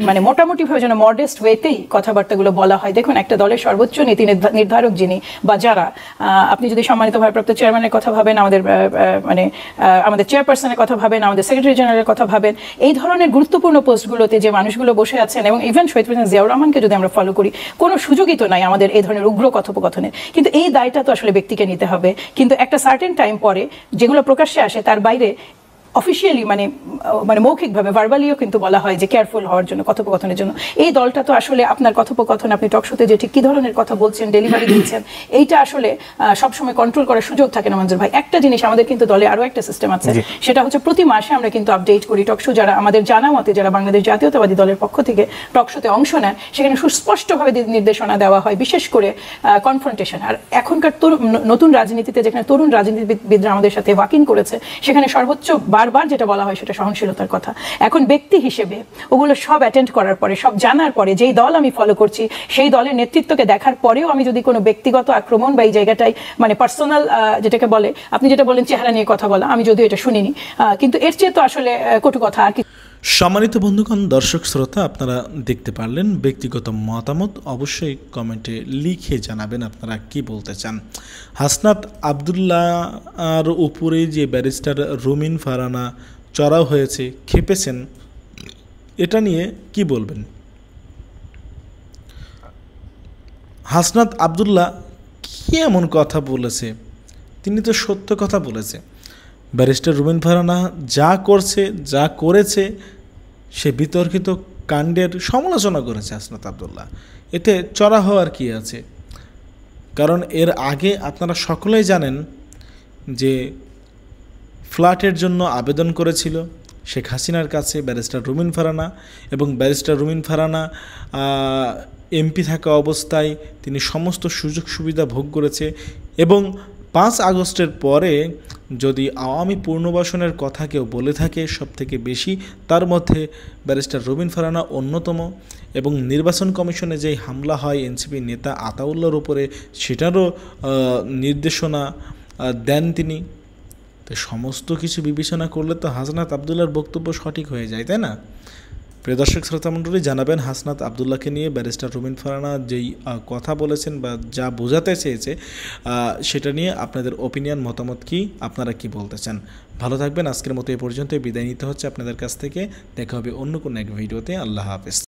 মানে মোটামুটিভাবে যেন মডেস্ট ওয়েতেই কথাবার্তাগুলো বলা হয়। দেখুন, একটা দলের সর্বোচ্চ নীতি নির্ধারক যিনি বা যারা, আপনি যদি সম্মানিত ভারপ্রাপ্ত চেয়ারম্যানের কথা ভাবেন, আমাদের চেয়ারপারসনের কথা ভাবেন, আমাদের সেক্রেটারি জেনারেলের কথা ভাবেন, এই ধরনের গুরুত্বপূর্ণ পোস্টগুলোতে যে মানুষগুলো বসে আছেন, এবং ইভেন শহীদ প্রেসিডেন্ট জিয়াউর রহমানকে যদি আমরা ফলো করি, কোনো সুযোগই তো নাই আমাদের এই ধরনের উগ্র কথোপকথনের। কিন্তু এই দায়টা তো আসলে ব্যক্তিকে নিতে হবে। কিন্তু একটা সার্টেন টাইম পরে যেগুলো প্রকাশ্যে আসে, তার বাইরে অফিসিয়ালি মানে মৌখিকভাবে ভার্বালিও কিন্তু বলা হয় যে কেয়ারফুল হওয়ার জন্য, কথোপকথনের জন্য। এই দলটা তো আসলে আপনার কথোপকথন, আপনি টকশোতে যে ঠিক কী ধরনের কথা বলছেন, ডেলিভারি দিচ্ছেন, এইটা আসলে সবসময় কন্ট্রোল করার সুযোগ থাকে না মঞ্জুর ভাই। একটা জিনিস আমাদের কিন্তু দলে আরও একটা সিস্টেম আছে, সেটা হচ্ছে প্রতি মাসে আমরা কিন্তু আপডেট করি টকশো। যারা আমাদের জানা মতে যারা বাংলাদেশ জাতীয়তাবাদী দলের পক্ষ থেকে টকশোতে অংশ নেন, সেখানে সুস্পষ্টভাবে নির্দেশনা দেওয়া হয়, বিশেষ করে কনফ্রন্টেশন। আর এখনকার নতুন রাজনীতিতে যেখানে তরুণ রাজনীতিবিদরা আমাদের সাথে ওয়াকিং করেছে, সেখানে সর্বোচ্চ বারবার যেটা বলা হয় সেটা সহনশীলতার কথা। এখন ব্যক্তি হিসেবে ওগুলো সব অ্যাটেন্ড করার পরে, সব জানার পরে, যেই দল আমি ফলো করছি সেই দলের নেতৃত্বকে দেখার পরেও আমি যদি কোনো ব্যক্তিগত আক্রমণ বা এই জায়গাটায় মানে পার্সোনাল যেটাকে বলে, আপনি যেটা বলেন চেহারা নিয়ে কথা বলা, আমি যদিও এটা শুনিনি, কিন্তু এর চেয়ে তো আসলে কটু কথা আর কি। সম্মানিত বন্ধুগণ, দর্শক শ্রোতা, আপনারা দেখতে পারলেন ব্যক্তিগত মতামত অবশ্যই কমেন্টে লিখে জানাবেন আপনারা কি বলতে চান। হাসনাত আব্দুল্লাহর উপরে যে ব্যারিস্টার রুমিন ফারহানা চড়াও হয়েছে, খেপেছেন, এটা নিয়ে কি বলবেন? হাসনাত আব্দুল্লাহ কি এমন কথা বলেছে? তিনি তো সত্য কথা বলেছে। ব্যারিস্টার রুমিন ফারহানা যা করছে, যা করেছে, সে বিতর্কিত কাণ্ডের সমালোচনা করেছে হাসনাত আব্দুল্লাহ। এতে চড়া হওয়ার কি আছে? কারণ এর আগে আপনারা সকলেই জানেন যে ফ্ল্যাটের জন্য আবেদন করেছিল শেখ হাসিনার কাছে ব্যারিস্টার রুমিন ফারহানা, এবং ব্যারিস্টার রুমিন ফারহানা এমপি থাকা অবস্থায় তিনি সমস্ত সুযোগ সুবিধা ভোগ করেছে। এবং 5 আগস্টের পরে যদি আওয়ামী পুনর্বাসনের কথা কেউ বলে থাকে সবথেকে বেশি, তার মধ্যে ব্যারিস্টার রুমিন ফারহানা অন্যতম। এবং নির্বাচন কমিশনে যেই হামলা হয় এনসিপি নেতা আতাউল্লাহর উপরে, সেটারও নির্দেশনা দেন তিনি। তো সমস্ত কিছু বিবেচনা করলে তো হাসনাত আব্দুল্লাহর বক্তব্য সঠিক হয়ে যায়, তাই না? প্রিয় দর্শক শ্রোতা মণ্ডলী, জানাবেন হাসনাত আবদুল্লাহকে নিয়ে ব্যারিস্টার রুমিন ফারহানা যেই কথা বলেছেন বা যা বোঝাতে চেয়েছে সেটা নিয়ে আপনাদের ওপিনিয়ন, মতামত কি, আপনারা কি বলতে চান। ভালো থাকবেন। আজকের মতো এই পর্যন্ত বিদায় নিতে হচ্ছে আপনাদের কাছ থেকে। দেখা হবে অন্য কোনো এক ভিডিওতে। আল্লাহ হাফেজ।